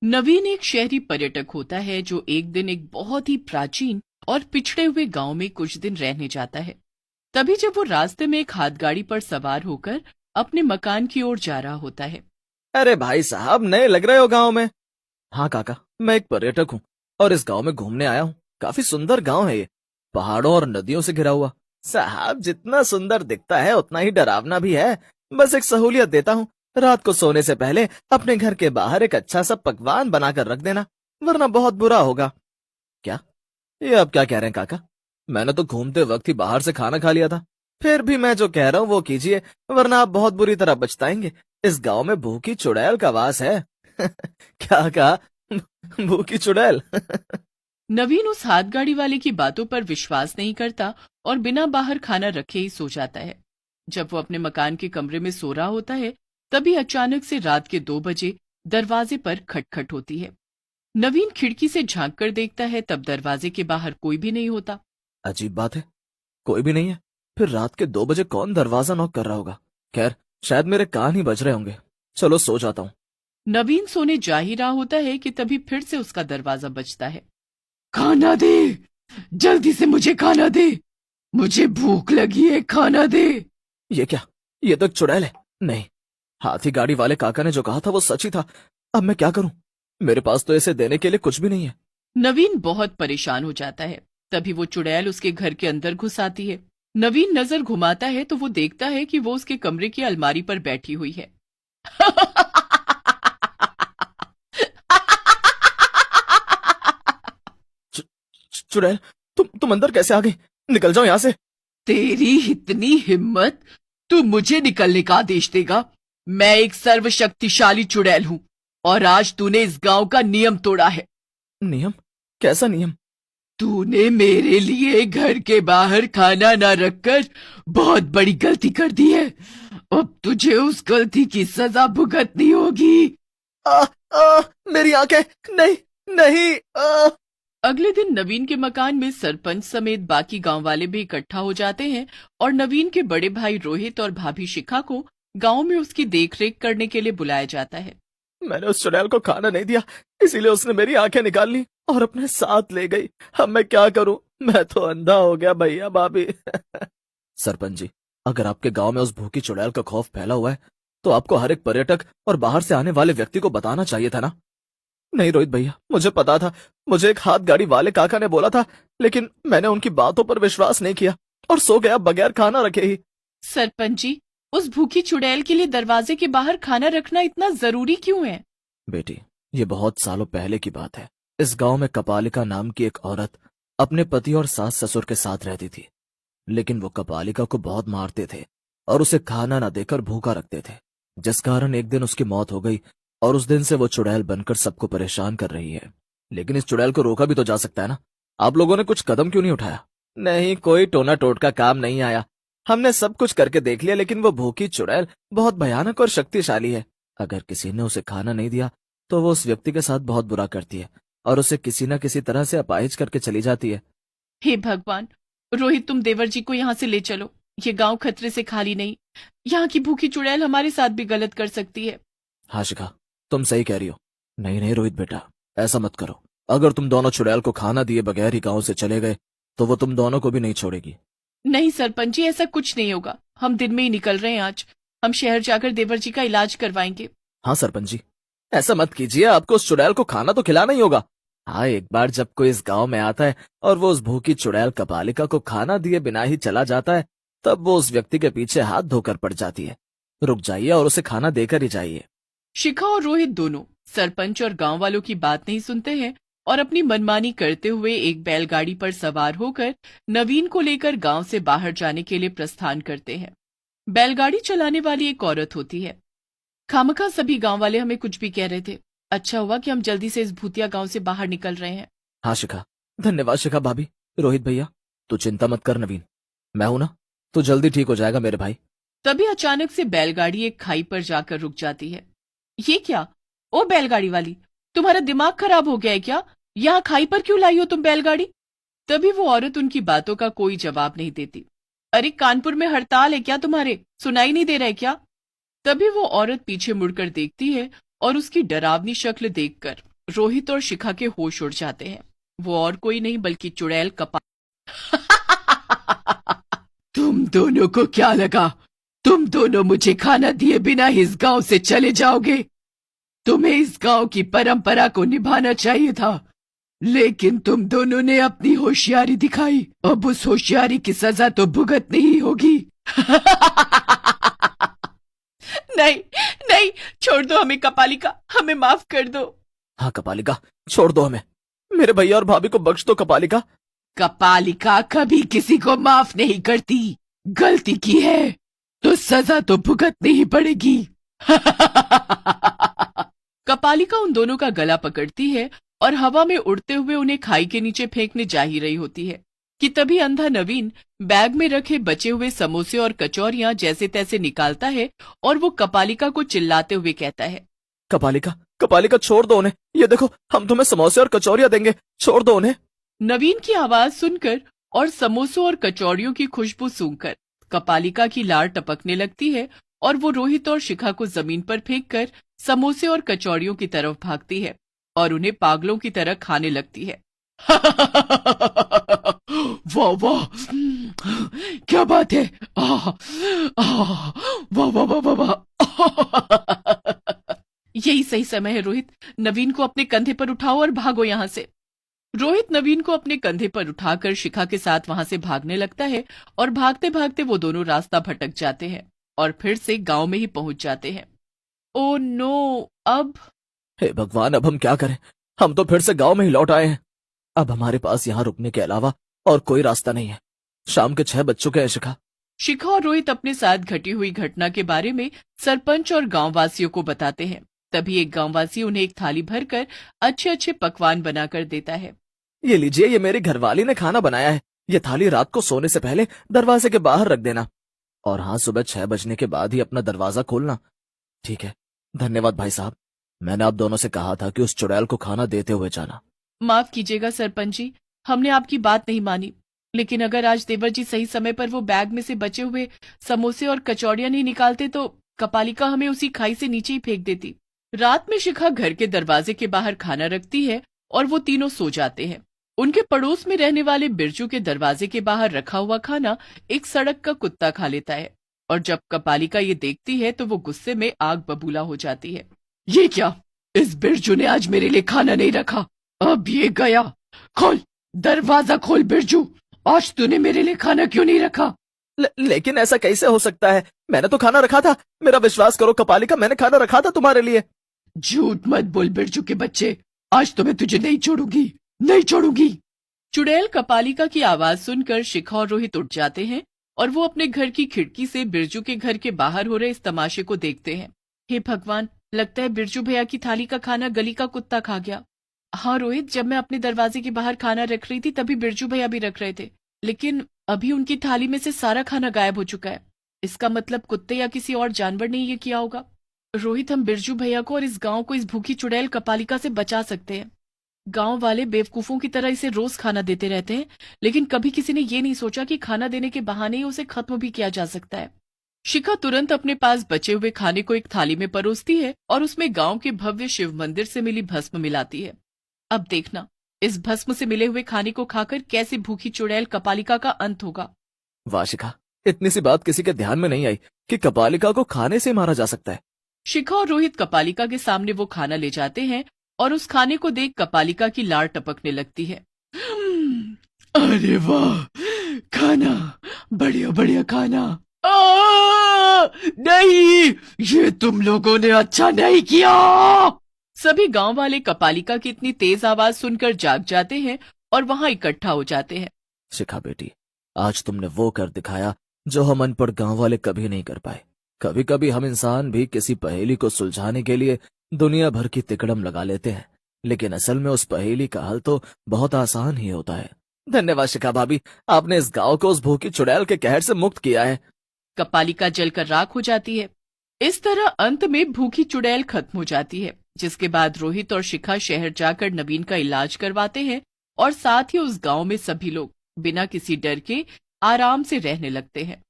नवीन एक शहरी पर्यटक होता है जो एक दिन एक बहुत ही प्राचीन और पिछड़े हुए गांव में कुछ दिन रहने जाता है। तभी जब वो रास्ते में एक हाथगाड़ी पर सवार होकर अपने मकान की ओर जा रहा होता है। अरे भाई साहब, नए लग रहे हो गांव में। हाँ काका, मैं एक पर्यटक हूँ और इस गांव में घूमने आया हूँ। काफी सुंदर गांव है ये, पहाड़ों और नदियों से घिरा हुआ। साहब, जितना सुंदर दिखता है उतना ही डरावना भी है। बस एक सहूलियत देता हूँ, रात को सोने से पहले अपने घर के बाहर एक अच्छा सा पकवान बनाकर रख देना, वरना बहुत बुरा होगा। क्या? ये आप क्या कह रहे हैं काका? मैंने तो घूमते वक्त ही बाहर से खाना खा लिया था। फिर भी मैं जो कह रहा हूँ वो कीजिए, वरना आप बहुत बुरी तरह पछताएंगे। इस गांव में भूखी चुड़ैल का वास है। क्या कहा? भूखी चुड़ैल? नवीन उस हाथगाड़ी वाले की बातों पर विश्वास नहीं करता और बिना बाहर खाना रखे ही सो जाता है। जब वो अपने मकान के कमरे में सो रहा होता है, तभी अचानक से रात के 2 बजे दरवाजे पर खटखट होती है। नवीन खिड़की से झांक कर देखता है, तब दरवाजे के बाहर कोई भी नहीं होता। अजीब बात है, कोई भी नहीं है। फिर रात के 2 बजे कौन दरवाजा नॉक कर रहा होगा? खैर, शायद मेरे कान ही बज रहे होंगे। चलो सो जाता हूँ। नवीन सोने जा ही रहा होता है कि तभी फिर से उसका दरवाजा बजता है। खाना दे, जल्दी से मुझे खाना दे, मुझे भूख लगी है, खाना दे। ये क्या? ये तो एक चुड़ैल है। नहीं, हाथी गाड़ी वाले काका ने जो कहा था वो सच ही था। अब मैं क्या करूं? मेरे पास तो इसे देने के लिए कुछ भी नहीं है। नवीन बहुत परेशान हो जाता है। तभी वो चुड़ैल उसके घर के अंदर घुस आती है। नवीन नजर घुमाता है तो वो देखता है कि वो उसके कमरे की अलमारी पर बैठी हुई है। चुड़ैल, तुम अंदर कैसे आ गई? निकल जाओ यहाँ से। तेरी इतनी हिम्मत, तू मुझे निकलने का आदेश देगा? मैं एक सर्वशक्तिशाली चुड़ैल हूँ और आज तूने इस गांव का नियम तोड़ा है। नियम? कैसा नियम? तूने मेरे लिए घर के बाहर खाना ना रखकर बहुत बड़ी गलती कर दी है। अब तुझे उस गलती की सजा भुगतनी होगी। आ, मेरी आंखें! नहीं, नहीं! अगले दिन नवीन के मकान में सरपंच समेत बाकी गांव वाले भी इकट्ठा हो जाते हैं और नवीन के बड़े भाई रोहित और भाभी शिखा को गांव में उसकी देखरेख करने के लिए बुलाया जाता है। मैंने उस चुड़ैल को खाना नहीं दिया, इसीलिए उसने मेरी आंखें निकाल ली और अपने साथ ले गई। अब मैं क्या करूं? मैं तो अंधा हो गया भैया भाभी। सरपंच जी, अगर आपके गांव में उस भूखी चुड़ैल का खौफ फैला हुआ है तो आपको हर एक पर्यटक और बाहर से आने वाले व्यक्ति को बताना चाहिए था ना। नहीं रोहित भैया, मुझे पता था। मुझे एक हाथ गाड़ी वाले काका ने बोला था, लेकिन मैंने उनकी बातों पर विश्वास नहीं किया और सो गया बगैर खाना रखे ही। सरपंच जी, उस भूखी चुड़ैल के लिए दरवाजे के बाहर खाना रखना इतना जरूरी क्यों है? बेटी, ये बहुत सालों पहले की बात है। इस गांव में कपालिका नाम की एक औरत अपने पति और सास ससुर के साथ रहती थी। लेकिन वो कपालिका को बहुत मारते थे और उसे खाना न देकर भूखा रखते थे, जिस कारण एक दिन उसकी मौत हो गई। और उस दिन से वो चुड़ैल बनकर सबको परेशान कर रही है। लेकिन इस चुड़ैल को रोका भी तो जा सकता है ना। आप लोगों ने कुछ कदम क्यों नहीं उठाया? नहीं, कोई टोना टोटका काम नहीं आया। हमने सब कुछ करके देख लिया, लेकिन वो भूखी चुड़ैल बहुत भयानक और शक्तिशाली है। अगर किसी ने उसे खाना नहीं दिया तो वो उस व्यक्ति के साथ बहुत बुरा करती है और उसे किसी न किसी तरह से अपाहिज करके चली जाती है। हे भगवान! रोहित, तुम देवर जी को यहाँ से ले चलो। ये गांव खतरे से खाली नहीं। यहाँ की भूखी चुड़ैल हमारे साथ भी गलत कर सकती है। हाँ शिखा, तुम सही कह रही हो। नहीं नहीं रोहित बेटा, ऐसा मत करो। अगर तुम दोनों चुड़ैल को खाना दिए बगैर ही गांव से चले गए तो वो तुम दोनों को भी नहीं छोड़ेगी। नहीं सरपंच जी, ऐसा कुछ नहीं होगा। हम दिन में ही निकल रहे हैं आज। हम शहर जाकर देवर जी का इलाज करवाएंगे। हाँ सरपंच जी, ऐसा मत कीजिए। आपको उस चुड़ैल को खाना तो खिलाना ही होगा। हाँ, एक बार जब कोई इस गांव में आता है और वो उस भूखी चुड़ैल कपालिका को खाना दिए बिना ही चला जाता है, तब वो उस व्यक्ति के पीछे हाथ धोकर पड़ जाती है। रुक जाइए और उसे खाना देकर ही जाइए। शिखा और रोहित दोनों सरपंच और गांव वालों की बात नहीं सुनते हैं और अपनी मनमानी करते हुए एक बैलगाड़ी पर सवार होकर नवीन को लेकर गांव से बाहर जाने के लिए प्रस्थान करते हैं। बैलगाड़ी चलाने वाली एक औरत होती है। खामखा सभी गांव वाले हमें कुछ भी कह रहे थे। अच्छा हुआ कि हम जल्दी से इस भूतिया गांव से बाहर निकल रहे हैं। हाँ शिखा, धन्यवाद शिखा भाभी। रोहित भैया, तू चिंता मत कर। नवीन, मैं हूं ना, तू जल्दी ठीक हो जाएगा मेरे भाई। तभी अचानक से बैलगाड़ी एक खाई पर जाकर रुक जाती है। ये क्या? ओ बैलगाड़ी वाली, तुम्हारा दिमाग खराब हो गया है क्या? यहाँ खाई पर क्यों लाई हो तुम बैलगाड़ी? तभी वो औरत उनकी बातों का कोई जवाब नहीं देती। अरे कानपुर में हड़ताल है क्या तुम्हारे? सुनाई नहीं दे रहा है क्या? तभी वो औरत पीछे मुड़कर देखती है और उसकी डरावनी शक्ल देखकर रोहित और शिखा के होश उड़ जाते हैं। वो और कोई नहीं बल्कि चुड़ैल तुम दोनों को क्या लगा तुम दोनों मुझे खाना दिए बिना इस गांव से चले जाओगे? तुम्हें इस गांव की परंपरा को निभाना चाहिए था, लेकिन तुम दोनों ने अपनी होशियारी दिखाई। अब उस होशियारी की सजा तो भुगतनी ही होगी। नहीं नहीं, छोड़ दो हमें कपालिका, हमें माफ कर दो। हाँ कपालिका, छोड़ दो हमें, मेरे भैया और भाभी को बख्श दो कपालिका। कपालिका कभी किसी को माफ नहीं करती। गलती की है तो सजा तो भुगतनी ही पड़ेगी। कपालिका उन दोनों का गला पकड़ती है और हवा में उड़ते हुए उन्हें खाई के नीचे फेंकने जा ही रही होती है कि तभी अंधा नवीन बैग में रखे बचे हुए समोसे और कचौरियां जैसे तैसे निकालता है और वो कपालिका को चिल्लाते हुए कहता है, कपालिका कपालिका छोड़ दो उन्हें, ये देखो हम तुम्हें समोसे और कचौरियां देंगे, छोड़ दो उन्हें। नवीन की आवाज सुनकर और समोसों और कचौड़ियों की खुशबू सूंघकर कपालिका की लार टपकने लगती है और वो रोहित और शिखा को जमीन पर फेंककर समोसे और कचौड़ियों की तरफ भागती है और उन्हें पागलों की तरह खाने लगती है। वाह वाह, क्या बात है, वाह वाह वाह वाह वाह। यही सही समय है रोहित, नवीन को अपने कंधे पर उठाओ और भागो यहाँ से। रोहित नवीन को अपने कंधे पर उठाकर शिखा के साथ वहां से भागने लगता है और भागते भागते वो दोनों रास्ता भटक जाते हैं और फिर से गांव में ही पहुंच जाते हैं। ओ नो, अब हे भगवान, अब हम क्या करें? हम तो फिर से गांव में ही लौट आए हैं। अब हमारे पास यहाँ रुकने के अलावा और कोई रास्ता नहीं है। शाम के 6 बज चुके हैं शिखा। शिखा और रोहित अपने साथ घटी हुई घटना के बारे में सरपंच और गांववासियों को बताते हैं। तभी एक गांववासी उन्हें एक थाली भरकर अच्छे अच्छे पकवान बनाकर देता है। ये लीजिए, ये मेरी घरवाली ने खाना बनाया है। ये थाली रात को सोने से पहले दरवाजे के बाहर रख देना, और हाँ, सुबह 6 बजने के बाद ही अपना दरवाजा खोलना। ठीक है, धन्यवाद भाई साहब। मैंने आप दोनों से कहा था कि उस चुड़ैल को खाना देते हुए जाना। माफ कीजिएगा सरपंच जी, हमने आपकी बात नहीं मानी, लेकिन अगर आज देवर जी सही समय पर वो बैग में से बचे हुए समोसे और कचौड़ियां नहीं निकालते तो कपालिका हमें उसी खाई से नीचे ही फेंक देती। रात में शिखा घर के दरवाजे के बाहर खाना रखती है और वो तीनों सो जाते हैं। उनके पड़ोस में रहने वाले बिरजू के दरवाजे के बाहर रखा हुआ खाना एक सड़क का कुत्ता खा लेता है और जब कपालिका ये देखती है तो वो गुस्से में आग बबूला हो जाती है। ये क्या, इस बिरजू ने आज मेरे लिए खाना नहीं रखा, अब ये गया। खोल, दरवाजा खोल बिरजू, आज तूने मेरे लिए खाना क्यों नहीं रखा? लेकिन ऐसा कैसे हो सकता है? मैंने तो खाना रखा था, मेरा विश्वास करो कपालिका, मैंने खाना रखा था तुम्हारे लिए। झूठ मत बोल बिरजू के बच्चे, आज तो मैं तुझे नहीं छोड़ूंगी, नहीं छोड़ूंगी। चुड़ैल कपालिका की आवाज सुनकर शिखा और रोहित उठ जाते हैं और वो अपने घर की खिड़की से बिरजू के घर के बाहर हो रहे इस तमाशे को देखते हैं। हे भगवान, लगता है बिरजू भैया की थाली का खाना गली का कुत्ता खा गया। हाँ रोहित, जब मैं अपने दरवाजे के बाहर खाना रख रही थी तभी बिरजू भैया भी रख रहे थे, लेकिन अभी उनकी थाली में से सारा खाना गायब हो चुका है। इसका मतलब कुत्ते या किसी और जानवर ने ये किया होगा। रोहित, हम बिरजू भैया को और इस गांव को इस भूखी चुड़ैल कपालिका से बचा सकते हैं। गांव वाले बेवकूफों की तरह इसे रोज खाना देते रहते हैं, लेकिन कभी किसी ने ये नहीं सोचा कि खाना देने के बहाने ही उसे खत्म भी किया जा सकता है। शिखा तुरंत अपने पास बचे हुए खाने को एक थाली में परोसती है और उसमें गांव के भव्य शिव मंदिर से मिली भस्म मिलाती है। अब देखना, इस भस्म से मिले हुए खाने को खाकर कैसे भूखी चुड़ैल कपालिका का अंत होगा। वाह शिखा, इतनी सी बात किसी के ध्यान में नहीं आई कि कपालिका को खाने से मारा जा सकता है। शिखा और रोहित कपालिका के सामने वो खाना ले जाते हैं और उस खाने को देख कपालिका की लार टपकने लगती है। अरे वाह, खाना, बढ़िया बढ़िया खाना। नहीं, ये तुम लोगों ने अच्छा नहीं किया। सभी गांव वाले कपालिका की इतनी तेज आवाज सुनकर जाग जाते हैं और वहां इकट्ठा हो जाते हैं। शिखा बेटी, आज तुमने वो कर दिखाया जो हम अनपढ़ गांव वाले कभी नहीं कर पाए। कभी कभी हम इंसान भी किसी पहेली को सुलझाने के लिए दुनिया भर की तिकड़म लगा लेते हैं, लेकिन असल में उस पहेली का हल तो बहुत आसान ही होता है। धन्यवाद शिखा भाभी, आपने इस गांव को उस भूखी चुड़ैल के कहर से मुक्त किया है। कपालिका जलकर राख हो जाती है। इस तरह अंत में भूखी चुड़ैल खत्म हो जाती है, जिसके बाद रोहित और शिखा शहर जाकर नवीन का इलाज करवाते हैं और साथ ही उस गांव में सभी लोग बिना किसी डर के आराम से रहने लगते हैं।